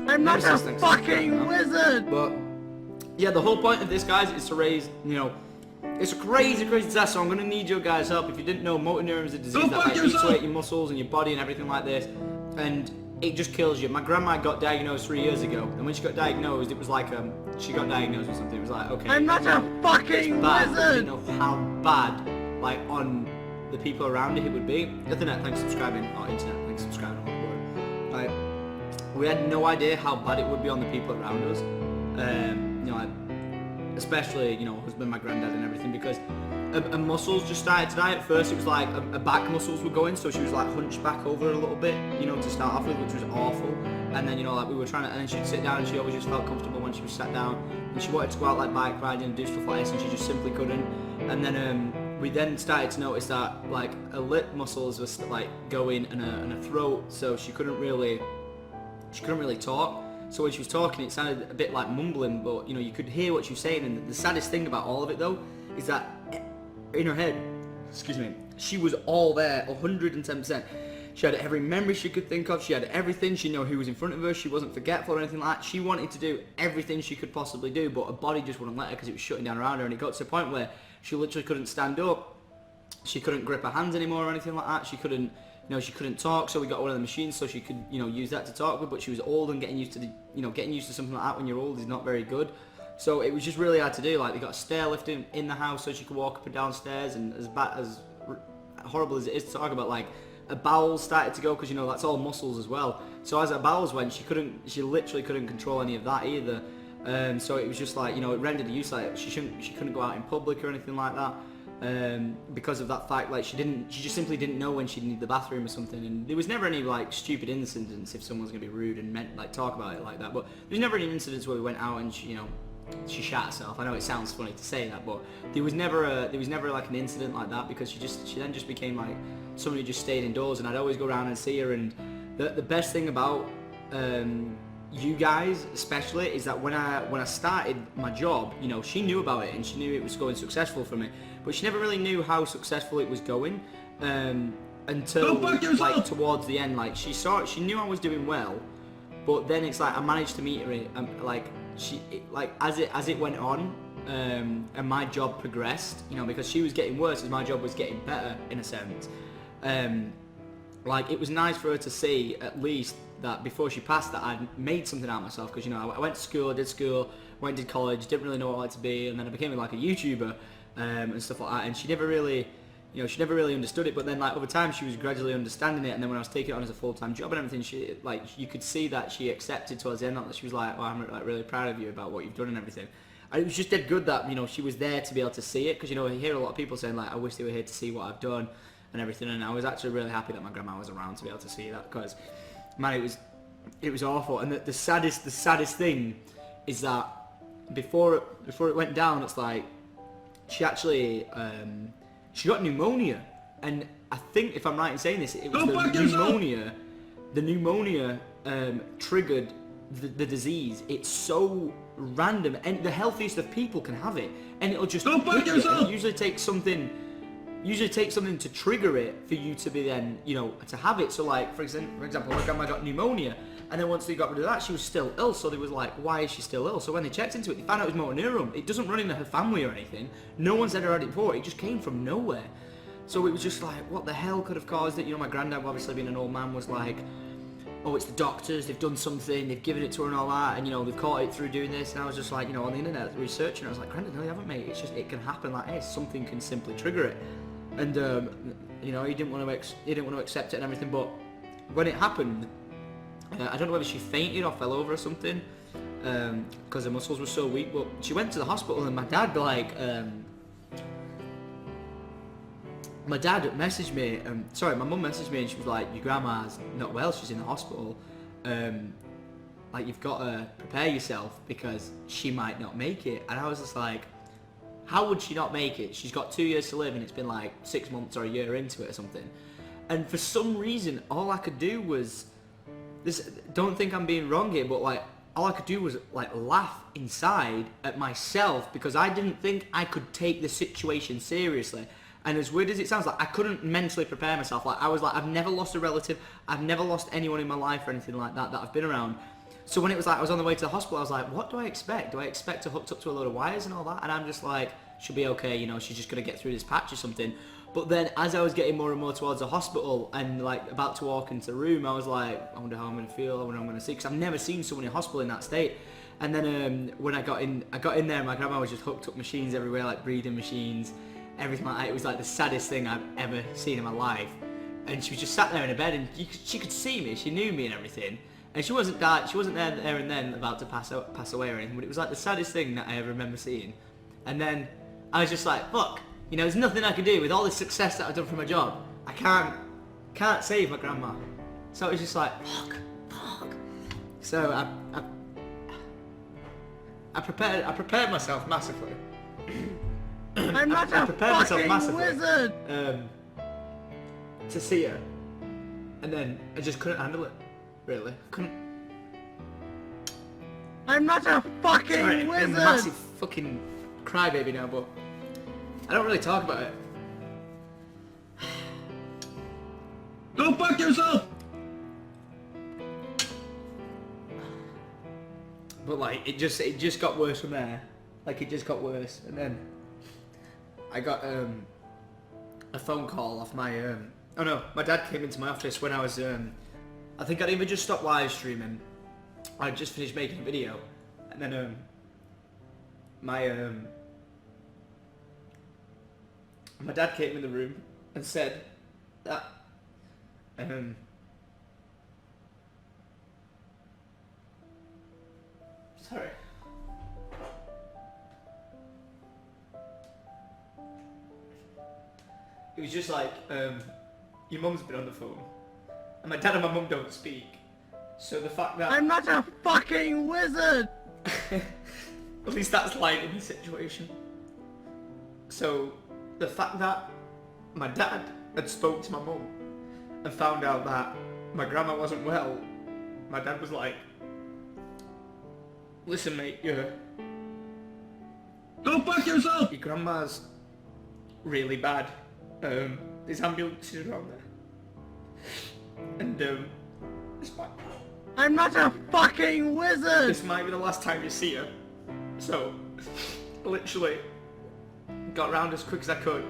I'm not a fucking wizard! But yeah, the whole point of this, guys, is to raise, you know, it's a crazy test, so I'm going to need your guys' help. If you didn't know, motor neuron is a disease that like, eats away at your muscles and your body and everything like this, and it just kills you. My grandma got diagnosed 3 years ago, and when she got diagnosed, it was like, she got diagnosed with something. It was like, okay, I'm not a fucking wizard! I didn't know how bad, like, on the people around it would be. Internet, thanks for subscribing. Oh, internet, thanks for subscribing. Like, we had no idea how bad it would be on the people around us. You know, especially, you know, husband, my granddad and everything, because her muscles just started to die. At first it was like her back muscles were going, so she was like hunched back over a little bit, you know, to start off with, which was awful. And then, you know, like we were trying to, and then she'd sit down and she always just felt comfortable when she was sat down, and she wanted to go out like bike riding and do stuff like this, and she just simply couldn't. And then we then started to notice that like her lip muscles were like going and her throat, so she couldn't really talk. So when she was talking, it sounded a bit like mumbling, but you know, you could hear what she was saying. And the saddest thing about all of it, though, is that in her head, excuse me, she was all there, 110%. She had every memory she could think of. She had everything. She knew who was in front of her. She wasn't forgetful or anything like that. She wanted to do everything she could possibly do, but her body just wouldn't let her because it was shutting down around her. And it got to a point where she literally couldn't stand up. She couldn't grip her hands anymore or anything like that. She couldn't. You know, she couldn't talk, so we got one of the machines so she could, you know, use that to talk with, but she was old and getting used to getting used to something like that when you're old is not very good. So it was just really hard to do. Like, they got a stair lift in the house so she could walk up and down stairs, and as horrible as it is to talk about, like, her bowels started to go, because, you know, that's all muscles as well. So as her bowels went, she literally couldn't control any of that either. So it was just like, you know, it rendered her useless. She couldn't go out in public or anything like that. Because of that fact, like she just simply didn't know when she'd need the bathroom or something, and there was never any like stupid incidents if someone's gonna be rude and meant like talk about it like that. But there's never any incidents where we went out and she shat herself. I know it sounds funny to say that, but there was never like an incident like that, because she then just became like someone who just stayed indoors, and I'd always go around and see her. And the best thing about you guys especially is that when I started my job, you know, she knew about it and she knew it was going successful for me, but she never really knew how successful it was going until like towards the end. Like she knew I was doing well, but then it's like I managed to meet her as it went on, and my job progressed, you know, because she was getting worse as my job was getting better in a sense. Like it was nice for her to see at least that before she passed that I'd made something out of myself, because, you know, I went to school, did college, didn't really know what I wanted to be, and then I became like a YouTuber and stuff like that, and she never really understood it. But then like over time she was gradually understanding it, and then when I was taking it on as a full-time job and everything, she like, you could see that she accepted towards the end, that she was like, well, I'm like really proud of you about what you've done and everything. And it was just dead good that, you know, she was there to be able to see it, because, you know, I hear a lot of people saying like, I wish they were here to see what I've done and everything, and I was actually really happy that my grandma was around to be able to see that, because man, it was awful. And the saddest thing is that before it went down, it's like she actually she got pneumonia, and I think, if I'm right in saying this, it was the pneumonia triggered the disease. It's so random, and the healthiest of people can have it, and it'll just hit you. It usually takes something to trigger it for you to be then, you know, to have it. So like, for example, my grandma got pneumonia, and then once they got rid of that, she was still ill. So they was like, why is she still ill? So when they checked into it, they found out it was motor neuron. It doesn't run in her family or anything. No one's ever had it before. It just came from nowhere. So it was just like, what the hell could have caused it? You know, my granddad, obviously being an old man, was like, oh, it's the doctors, they've done something, they've given it to her and all that, and, you know, they've caught it through doing this. And I was just like, you know, on the internet researching, I was like, Granddad, no, they haven't, mate. It's just, it can happen like this. Something can simply trigger it. And you know, he didn't want to accept it and everything. But when it happened, I don't know whether she fainted or fell over or something, because her muscles were so weak. But she went to the hospital, and my dad messaged me. My mum messaged me, and she was like, "Your grandma's not well. She's in the hospital. Like, you've got to prepare yourself because she might not make it." And I was just like, how would she not make it? She's got 2 years to live, and it's been like 6 months or a year into it or something. And for some reason, all I could do was this. Don't think I'm being wrong here, but like, all I could do was like laugh inside at myself, because I didn't think I could take the situation seriously. And as weird as it sounds, like, I couldn't mentally prepare myself. Like, I was like, I've never lost a relative, I've never lost anyone in my life or anything like that I've been around. So when it was like I was on the way to the hospital, I was like, what do I expect? Do I expect her hooked up to a load of wires and all that? And I'm just like, she'll be okay, you know, she's just gonna get through this patch or something. But then as I was getting more and more towards the hospital and like about to walk into the room, I was like, I wonder how I'm gonna feel, I wonder how I'm gonna see, because I've never seen someone in hospital in that state. And then when I got in there, my grandma was just hooked up machines everywhere, like breathing machines, everything like that. It was like the saddest thing I've ever seen in my life. And she was just sat there in a bed, and she could see me, she knew me and everything. And she wasn't there and then about to pass away or anything, but it was like the saddest thing that I ever remember seeing. And then I was just like, fuck, you know, there's nothing I can do with all the success that I've done for my job. I can't save my grandma. So it was just like, fuck. So I prepared myself massively. I'm not a fucking wizard! To see her. And then I just couldn't handle it. Really. Couldn't. I'm not a fucking wizard! I'm a massive fucking crybaby now, but I don't really talk about it. Go fuck yourself! But like it just got worse from there. Like it just got worse, and then I got a phone call off my oh no, my dad came into my office when I was I think I'd even just stopped live streaming. I'd just finished making a video, and then my dad came in the room and said that sorry. It was just like, your mum's been on the phone, and my dad and my mum don't speak, so the fact that... I'm not a fucking wizard! At least that's light in the situation. So, the fact that my dad had spoke to my mum and found out that my grandma wasn't well, my dad was like, listen mate, Go fuck yourself! your grandma's really bad. There's ambulances around there. And I'm not a fucking wizard! this might be the last time you see her. So, literally, got around as quick as I could.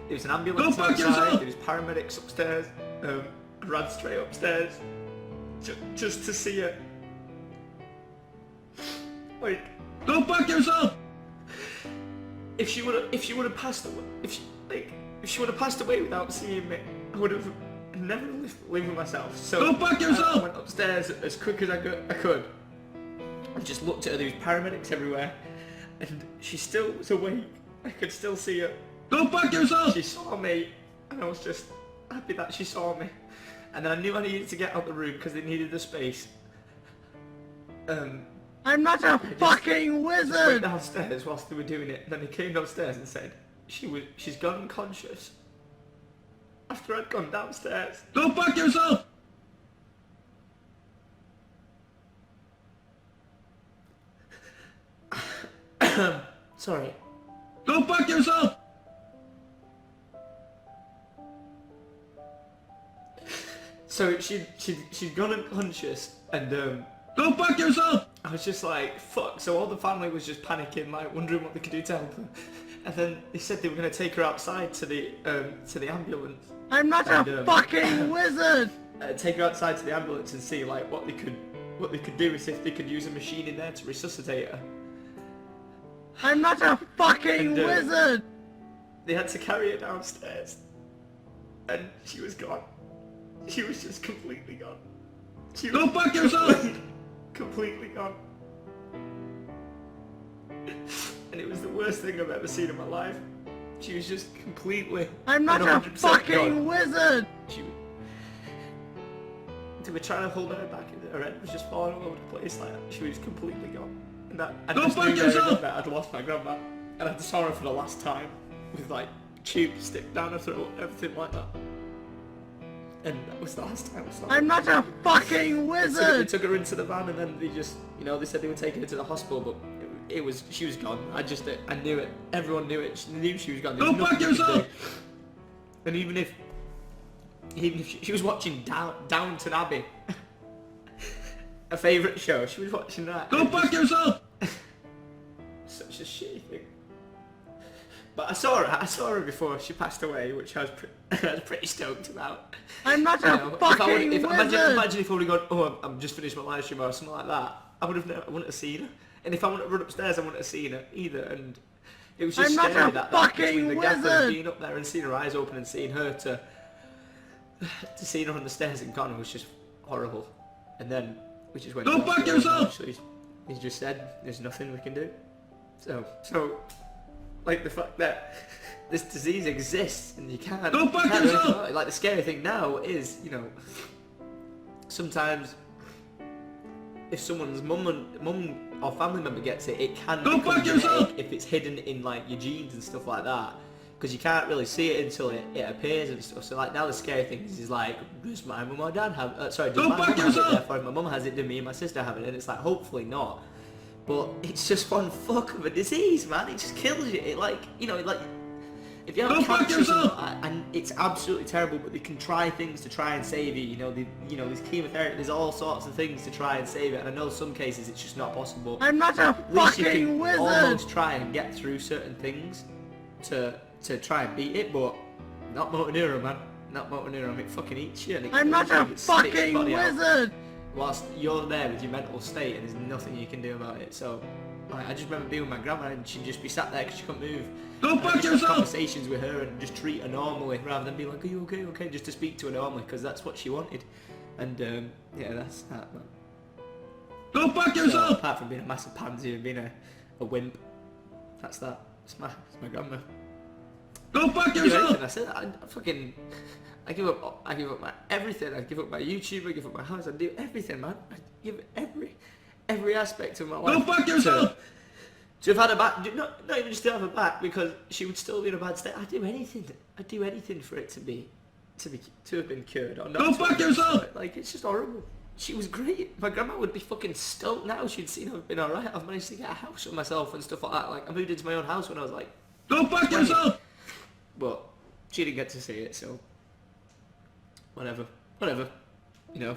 There was an ambulance outside, there was paramedics upstairs, I ran straight upstairs, just to see her. Like, go fuck yourself! If she would have passed away, if she would have passed away without seeing me, I would have never lived with myself. So go fuck yourself! I went upstairs as quick as I could. I just looked at her. There was paramedics everywhere, and she still was awake. I could still see her. Go fuck yourself! She saw me, and I was just happy that she saw me. And then I knew I needed to get out the room because they needed the space. I'm not a fucking wizard! Just went downstairs whilst they were doing it. And then they came downstairs and said she's gone unconscious. After I'd gone downstairs. Go fuck yourself! Sorry. Go fuck yourself! So she'd gone unconscious, and go fuck yourself! I was just like, fuck. So all the family was just panicking, like wondering what they could do to help her. And then they said they were going to take her outside to the ambulance. I'm not a fucking wizard! Take her outside to the ambulance and see like what they could do, is if they could use a machine in there to resuscitate her. I'm not a fucking wizard! They had to carry her downstairs, and she was gone. She was just completely gone. She go fuck yourself! Completely gone. And it was the worst thing I've ever seen in my life. She was just completely... I'm not a fucking wizard! They were trying to hold her back, and her head was just falling all over the place. Like she was completely gone. And I go just fuck knew yourself! that I'd lost my grandma, and I saw her for the last time with like tubes stick down her throat, everything like that. And that was the last time I saw her. I'm not a fucking wizard! They took her into the van, and then they just, they said they were taking her to the hospital, but she was gone. I knew it. Everyone knew it. She knew she was gone. Go fuck yourself! And even if she was watching Downton Abbey, a favourite show. She was watching that. Go fuck yourself! Such a shitty thing. But I saw her before she passed away, which I was pretty stoked about. I'm not a fucking wizard! Imagine if I would have gone, oh, I'm just finished my live stream or something like that. I wouldn't have seen her. And if I wouldn't have run upstairs, I wouldn't have seen her either. And it was just I'm scary not a that between the fucking gaffer wizard! being up there and seeing her eyes open and seeing her to seeing her on the stairs in Connor was just horrible. And then we just went. Go fuck yourself! He's just said there's nothing we can do. So like the fact that this disease exists and you can't. Go fuck do anything yourself! about it. Like the scary thing now is, you know, sometimes if someone's mum or family member gets it, it can Go become fuck yourself! genetic if it's hidden in like your genes and stuff like that. Because you can't really see it until it appears and stuff. So like now the scary thing is like, does my mum or dad have? Does Go my fuck mum have it? yourself! Therefore, if my mum has it, do me and my sister have it? And it's like, hopefully not. But it's just one fuck of a disease, man. It just kills you. It like, you know, like if you have Go fuck cancer yourself! and it's absolutely terrible, but they can try things to try and save you. You know, there's chemotherapy, there's all sorts of things to try and save it. And I know some cases it's just not possible. I'm not a At least you fucking can wizard! almost try and get through certain things to try and beat it, but not motor neuron, man. Not motor neuron. It fucking eats you. And it I'm not kills a you, it spits your fucking body out. wizard! Whilst you're there with your mental state and there's nothing you can do about it. So I just remember being with my grandma and she'd just be sat there because she couldn't move. Go And I'd fuck just have yourself! conversations with her and just treat her normally rather than be like, are you okay, okay, just to speak to her normally because that's what she wanted. And yeah, that's that, man. Go fuck So, yourself! apart from being a massive pansy and being a wimp, that's that. It's my grandma. Go fuck I do yourself! anything. I said I give up my everything. I give up my YouTube. I give up my house. I do everything, man. I give every aspect of my life. Go fuck yourself! To have had a back, not even just to have a back, because she would still be in a bad state. I'd do anything for it to have been cured or not. Go fuck yourself! Like it's just horrible. She was great. My grandma would be fucking stoked now. She'd seen I've been alright. I've managed to get a house for myself and stuff like that. Like I moved into my own house when I was like. Go fuck 20. yourself! But she didn't get to see it, so whatever, you know.